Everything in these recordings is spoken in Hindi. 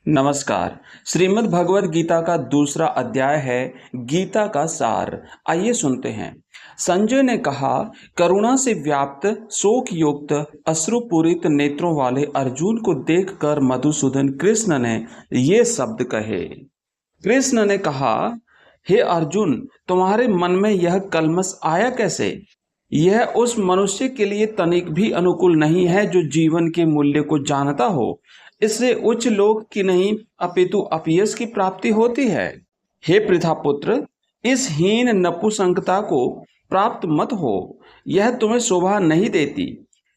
नमस्कार। श्रीमद् भगवद गीता का दूसरा अध्याय है गीता का सार। आइए सुनते हैं। संजय ने कहा, करुणा से व्याप्त शोक युक्त अश्रुपूरित नेत्रों वाले अर्जुन को देखकर मधुसूदन कृष्ण ने ये शब्द कहे। कृष्ण ने कहा, हे अर्जुन, तुम्हारे मन में यह कलमश आया कैसे? यह उस मनुष्य के लिए तनिक भी अनुकूल नहीं है जो जीवन के मूल्य को जानता हो। इससे उच्च लोक की नहीं अपितु अपयश की प्राप्ति होती है। हे पृथापुत्र, इस हीन नपुंसकता को प्राप्त मत हो, यह तुम्हें शोभा नहीं देती।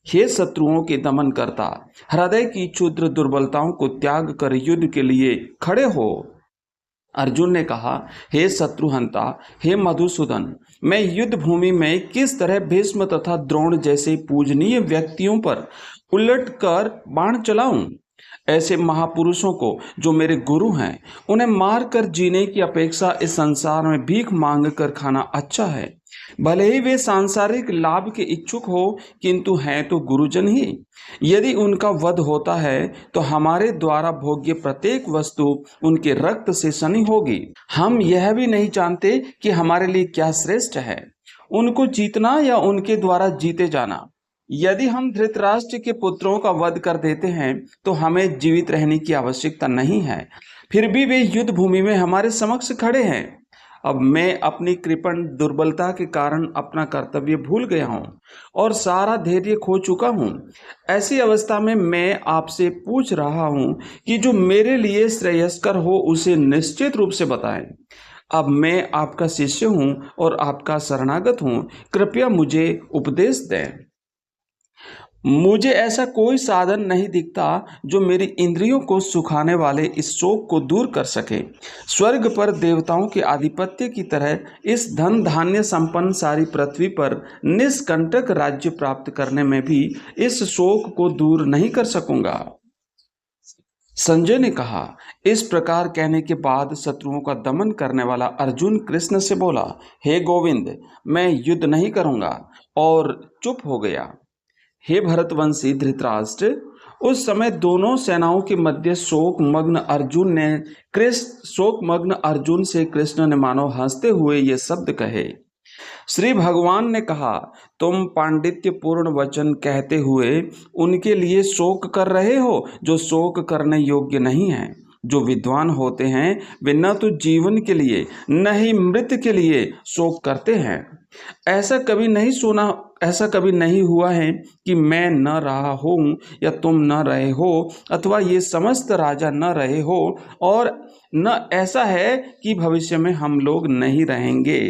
हे शत्रुओं के दमन करता, हृदय की क्षुद्र दुर्बलताओं को त्याग कर युद्ध के लिए खड़े हो। अर्जुन ने कहा, हे शत्रुहंता, हे मधुसूदन, मैं युद्ध भूमि में किस तरह भीष्म तथा द्रोण जैसे पूजनीय व्यक्तियों पर उलट कर बाण चलाऊं? ऐसे महापुरुषों को जो मेरे गुरु हैं, उन्हें मार कर जीने की अपेक्षा इस संसार में भीख मांग कर खाना अच्छा है। भले ही वे सांसारिक लाभ के इच्छुक हो, किंतु हैं तो गुरुजन ही। यदि उनका वध होता है तो हमारे द्वारा भोग्य प्रत्येक वस्तु उनके रक्त से सनी होगी। हम यह भी नहीं जानते कि हमारे लिए क्या श्रेष्ठ है, उनको जीतना या उनके द्वारा जीते जाना। यदि हम धृतराष्ट्र के पुत्रों का वध कर देते हैं तो हमें जीवित रहने की आवश्यकता नहीं है, फिर भी वे युद्ध भूमि में हमारे समक्ष खड़े हैं। अब मैं अपनी कृपण दुर्बलता के कारण अपना कर्तव्य भूल गया हूँ और सारा धैर्य खो चुका हूँ। ऐसी अवस्था में मैं आपसे पूछ रहा हूँ कि जो मेरे लिए श्रेयस्कर हो उसे निश्चित रूप से बताएं। अब मैं आपका शिष्य हूँ और आपका शरणागत हूँ, कृपया मुझे उपदेश दें। मुझे ऐसा कोई साधन नहीं दिखता जो मेरी इंद्रियों को सुखाने वाले इस शोक को दूर कर सके। स्वर्ग पर देवताओं के आधिपत्य की तरह इस धन धान्य संपन्न सारी पृथ्वी पर निष्कंटक राज्य प्राप्त करने में भी इस शोक को दूर नहीं कर सकूंगा। संजय ने कहा, इस प्रकार कहने के बाद शत्रुओं का दमन करने वाला अर्जुन कृष्ण से बोला, हे गोविंद, मैं युद्ध नहीं करूंगा, और चुप हो गया। हे भरतवंशी धृतराष्ट्र, उस समय दोनों सेनाओं के मध्य शोकमग्न अर्जुन से कृष्ण ने मानो हंसते हुए ये शब्द कहे। श्री भगवान ने कहा, तुम पांडित्य पूर्ण वचन कहते हुए उनके लिए शोक कर रहे हो जो शोक करने योग्य नहीं है। जो विद्वान होते हैं वे न तो जीवन के लिए न ही मृत्यु के लिए शोक करते हैं। ऐसा कभी नहीं हुआ है कि मैं न रहा हूं या तुम न रहे हो, अथवा ये समस्त राजा न रहे हो, और न ऐसा है कि भविष्य में हम लोग नहीं रहेंगे।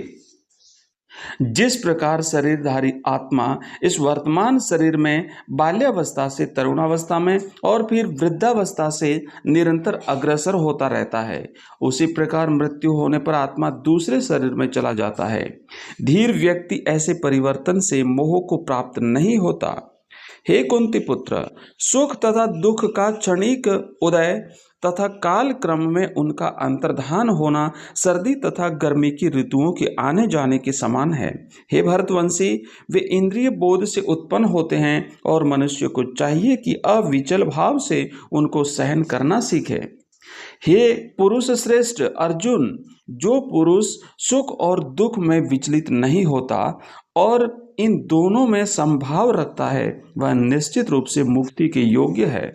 जिस प्रकार शरीरधारी आत्मा इस वर्तमान शरीर में बाल्यावस्था से तरुणावस्था में और फिर वृद्धावस्था से निरंतर अग्रसर होता रहता है, उसी प्रकार मृत्यु होने पर आत्मा दूसरे शरीर में चला जाता है। धीर व्यक्ति ऐसे परिवर्तन से मोह को प्राप्त नहीं होता। हे कुंती पुत्र, सुख तथा दुख का क्षणिक उदय तथा काल क्रम में उनका अंतर्धान होना सर्दी तथा गर्मी की ऋतुओं के आने जाने के समान है। हे भरतवंशी, वे इंद्रिय बोध से उत्पन्न होते हैं और मनुष्य को चाहिए कि अविचल भाव से उनको सहन करना सीखे। हे पुरुष श्रेष्ठ अर्जुन, जो पुरुष सुख और दुख में विचलित नहीं होता और इन दोनों में समभाव रखता है, वह निश्चित रूप से मुक्ति के योग्य है।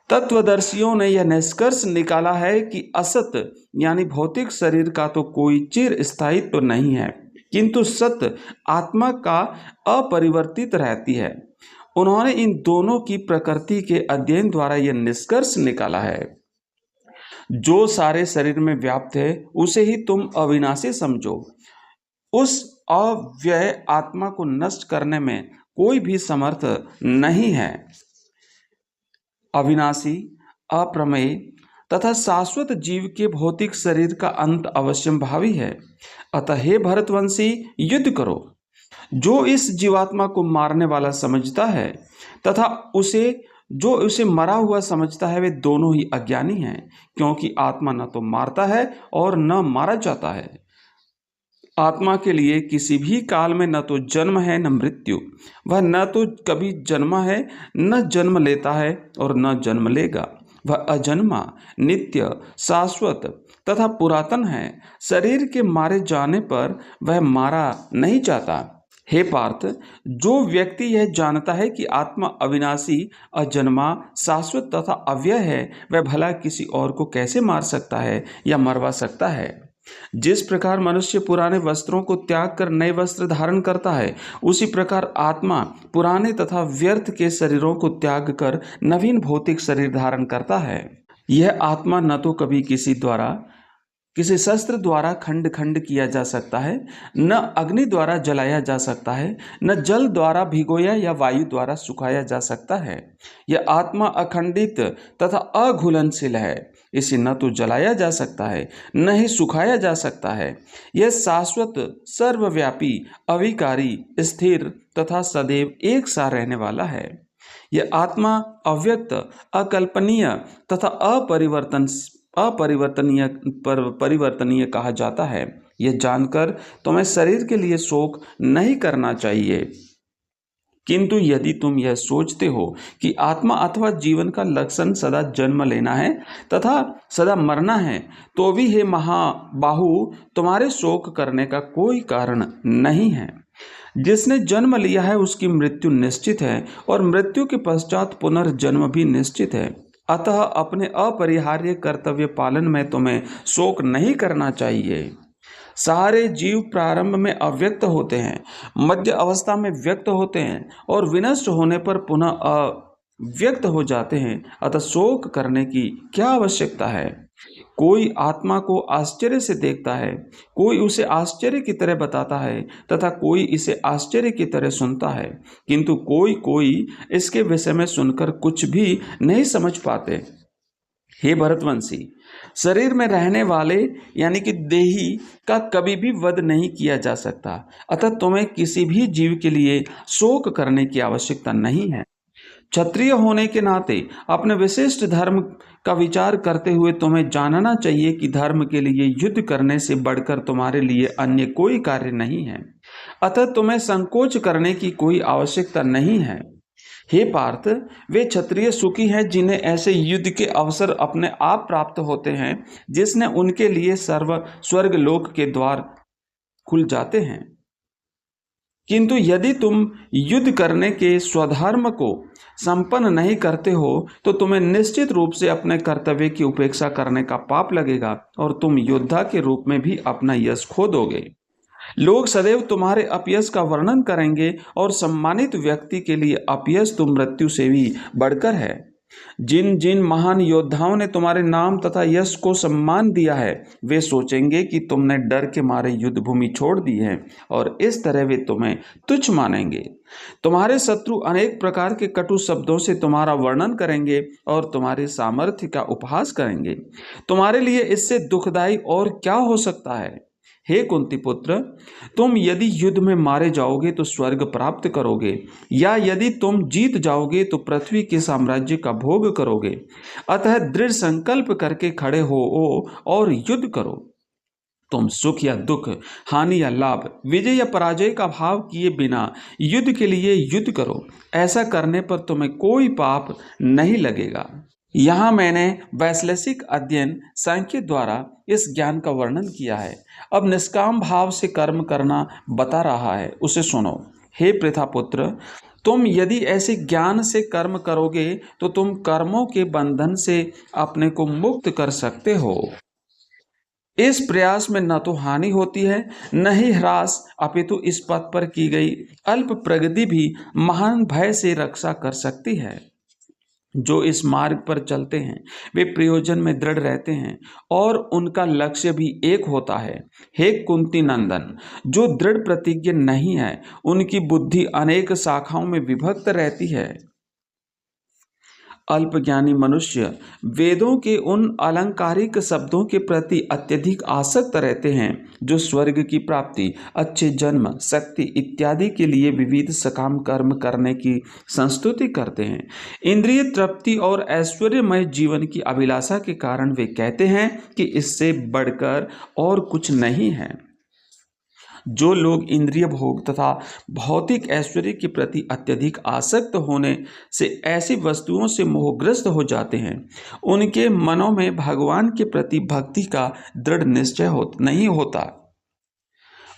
तत्वदर्शियों ने यह निष्कर्ष निकाला है कि असत यानी भौतिक शरीर का तो कोई चिर स्थायित्व तो नहीं है, किंतु सत आत्मा का अपरिवर्तित रहती है। उन्होंने इन दोनों की प्रकृति के अध्ययन द्वारा यह निष्कर्ष निकाला है। जो सारे शरीर में व्याप्त है उसे ही तुम अविनाशी समझो। उस अव्यय आत्मा को नष्ट करने में कोई भी समर्थ नहीं है। अविनाशी, अप्रमेय तथा शाश्वत जीव के भौतिक शरीर का अंत अवश्यंभावी है। अतः हे भरतवंशी, युद्ध करो। जो इस जीवात्मा को मारने वाला समझता है तथा जो उसे मरा हुआ समझता है, वे दोनों ही अज्ञानी हैं, क्योंकि आत्मा न तो मारता है और न मारा जाता है। आत्मा के लिए किसी भी काल में न तो जन्म है न मृत्यु। वह न तो कभी जन्मा है, न जन्म लेता है और न जन्म लेगा। वह अजन्मा, नित्य, शाश्वत तथा पुरातन है। शरीर के मारे जाने पर वह मारा नहीं जाता। हे पार्थ, जो व्यक्ति यह जानता है कि आत्मा अविनाशी, अजन्मा, शाश्वत तथा अव्यय है, वह भला किसी और को कैसे मार सकता है या मरवा सकता है। जिस प्रकार मनुष्य पुराने वस्त्रों को त्याग कर नए वस्त्र धारण करता है, उसी प्रकार आत्मा पुराने तथा व्यर्थ के शरीरों को त्याग कर नवीन भौतिक शरीर धारण करता है। यह आत्मा न तो कभी किसी शस्त्र द्वारा खंड खंड किया जा सकता है, न अग्नि द्वारा जलाया जा सकता है, न जल द्वारा भिगोया या वायु द्वारा सुखाया जा सकता है। यह आत्मा अखंडित तथा अघुलनशील है। इसे न तो जलाया जा सकता है, न ही सुखाया जा सकता है। यह शाश्वत, सर्वव्यापी, अविकारी, स्थिर तथा सदैव एक सा रहने वाला है। यह आत्मा अव्यक्त, अकल्पनीय तथा परिवर्तनीय कहा जाता है। यह जानकर तुम्हें शरीर के लिए शोक नहीं करना चाहिए, किंतु यदि तुम यह सोचते हो कि आत्मा अथवा जीवन का लक्षण सदा जन्म लेना है तथा सदा मरना है, तो भी हे महाबाहु, तुम्हारे शोक करने का कोई कारण नहीं है। जिसने जन्म लिया है उसकी मृत्यु निश्चित है, और मृत्यु के पश्चात पुनर्जन्म भी निश्चित है। अतः अपने अपरिहार्य कर्तव्य पालन में तुम्हें शोक नहीं करना चाहिए। सारे जीव प्रारंभ में अव्यक्त होते हैं, मध्य अवस्था में व्यक्त होते हैं और विनष्ट होने पर पुनः अव्यक्त हो जाते हैं। अतः शोक करने की क्या आवश्यकता है। कोई आत्मा को आश्चर्य से देखता है, कोई उसे आश्चर्य की तरह बताता है तथा कोई इसे आश्चर्य की तरह सुनता है, किंतु कोई इसके विषय में सुनकर कुछ भी नहीं समझ पाते। हे भरतवंशी, शरीर में रहने वाले यानी कि देही का कभी भी वध नहीं किया जा सकता। अतः तुम्हें किसी भी जीव के लिए शोक करने की आवश्यकता नहीं है। क्षत्रिय होने के नाते अपने विशिष्ट धर्म का विचार करते हुए तुम्हें जानना चाहिए कि धर्म के लिए युद्ध करने से बढ़कर तुम्हारे लिए अन्य कोई कार्य नहीं है। अतः तुम्हें संकोच करने की कोई आवश्यकता नहीं है। हे पार्थ, वे क्षत्रिय सुखी हैं जिन्हें ऐसे युद्ध के अवसर अपने आप प्राप्त होते हैं, जिसने उनके लिए स्वर्ग लोक के द्वार खुल जाते हैं। किंतु यदि तुम युद्ध करने के स्वधर्म को संपन्न नहीं करते हो, तो तुम्हें निश्चित रूप से अपने कर्तव्य की उपेक्षा करने का पाप लगेगा और तुम योद्धा के रूप में भी अपना यश खो दोगे। लोग सदैव तुम्हारे अपयश का वर्णन करेंगे और सम्मानित व्यक्ति के लिए अपयश तो मृत्यु से भी बढ़कर है। जिन जिन महान योद्धाओं ने तुम्हारे नाम तथा यश को सम्मान दिया है, वे सोचेंगे कि तुमने डर के मारे युद्ध भूमि छोड़ दी है और इस तरह वे तुम्हें तुच्छ मानेंगे। तुम्हारे शत्रु अनेक प्रकार के कटु शब्दों से तुम्हारा वर्णन करेंगे और तुम्हारे सामर्थ्य का उपहास करेंगे। तुम्हारे लिए इससे दुखदाई और क्या हो सकता है। हे कुंती पुत्र, तुम यदि युद्ध में मारे जाओगे तो स्वर्ग प्राप्त करोगे, या यदि तुम जीत जाओगे तो पृथ्वी के साम्राज्य का भोग करोगे। अतः दृढ़ संकल्प करके खड़े हो और युद्ध करो। तुम सुख या दुख, हानि या लाभ, विजय या पराजय का भाव किए बिना युद्ध के लिए युद्ध करो। ऐसा करने पर तुम्हें कोई पाप नहीं लगेगा। यहाँ मैंने वैश्लेषिक अध्ययन सांख्य द्वारा इस ज्ञान का वर्णन किया है। अब निष्काम भाव से कर्म करना बता रहा है, उसे सुनो। हे पृथापुत्र, तुम यदि ऐसे ज्ञान से कर्म करोगे तो तुम कर्मों के बंधन से अपने को मुक्त कर सकते हो। इस प्रयास में न तो हानि होती है, न ही ह्रास, अपितु इस पथ पर की गई अल्प प्रगति भी महान भय से रक्षा कर सकती है। जो इस मार्ग पर चलते हैं वे प्रयोजन में दृढ़ रहते हैं और उनका लक्ष्य भी एक होता है। हे कुंती नंदन, जो दृढ़ प्रतिज्ञ नहीं है, उनकी बुद्धि अनेक शाखाओं में विभक्त रहती है। अल्पज्ञानी मनुष्य वेदों के उन अलंकारिक शब्दों के प्रति अत्यधिक आसक्त रहते हैं जो स्वर्ग की प्राप्ति, अच्छे जन्म, शक्ति इत्यादि के लिए विविध सकाम कर्म करने की संस्तुति करते हैं। इंद्रिय तृप्ति और ऐश्वर्यमय जीवन की अभिलाषा के कारण वे कहते हैं कि इससे बढ़कर और कुछ नहीं है। जो लोग इंद्रिय भोग तथा भौतिक ऐश्वर्य के प्रति अत्यधिक आसक्त होने से ऐसी वस्तुओं से मोहग्रस्त हो जाते हैं, उनके मनों में भगवान के प्रति भक्ति का दृढ़ निश्चय नहीं होता।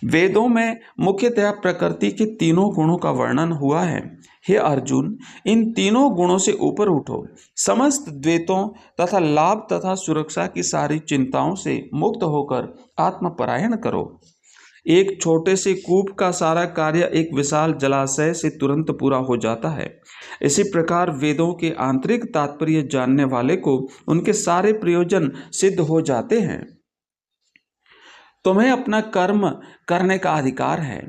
वेदों में मुख्यतः प्रकृति के तीनों गुणों का वर्णन हुआ है। हे अर्जुन, इन तीनों गुणों से ऊपर उठो, समस्त द्वैतों तथा लाभ तथा सुरक्षा की सारी चिंताओं से मुक्त होकर आत्मपरायण करो। एक छोटे से कूप का सारा कार्य एक विशाल जलाशय से तुरंत पूरा हो जाता है। इसी प्रकार वेदों के आंतरिक तात्पर्य जानने वाले को उनके सारे प्रयोजन सिद्ध हो जाते हैं। तुम्हें अपना कर्म करने का अधिकार है,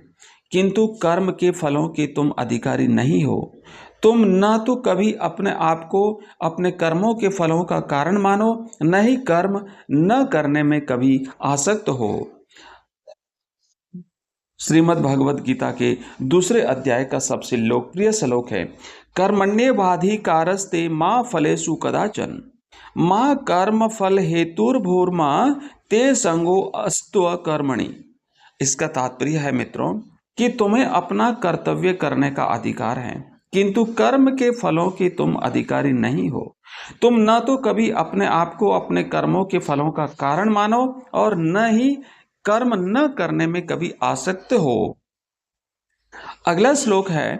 किंतु कर्म के फलों के तुम अधिकारी नहीं हो। तुम न तो कभी अपने आप को अपने कर्मों के फलों का कारण मानो, न ही कर्म न करने में कभी आसक्त हो। श्रीमद् भगवद गीता के दूसरे अध्याय का सबसे लोकप्रिय श्लोक है, कर्मण्येवाधिकारस्ते मां फलेषु कदाचन मां कर्म फल हेतुर्भूर्मा ते संगो अस्त्व कर्मणि। इसका तात्पर्य है मित्रों कि तुम्हें अपना कर्तव्य करने का अधिकार है, किंतु कर्म के फलों के तुम अधिकारी नहीं हो। तुम न तो कभी अपने आप को अपने कर्मों के फलों का कारण मानो और न ही कर्म न करने में कभी आसक्त हो। अगला श्लोक है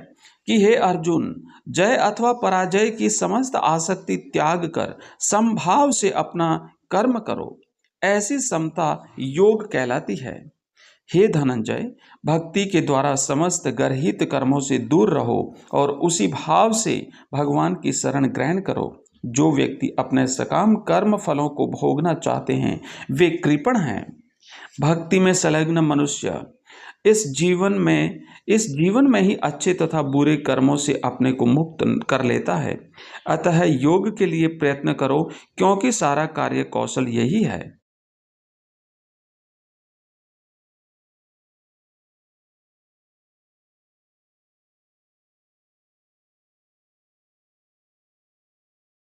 कि हे अर्जुन, जय अथवा पराजय की समस्त आसक्ति त्याग कर समभाव से अपना कर्म करो। ऐसी समता योग कहलाती है। हे धनंजय, भक्ति के द्वारा समस्त गर्हित कर्मों से दूर रहो और उसी भाव से भगवान की शरण ग्रहण करो। जो व्यक्ति अपने सकाम कर्म फलों को भोगना चाहते हैं, वे कृपण हैं। भक्ति में संलग्न मनुष्य इस जीवन में ही अच्छे तथा बुरे कर्मों से अपने को मुक्त कर लेता है। अतः योग के लिए प्रयत्न करो, क्योंकि सारा कार्य कौशल यही है।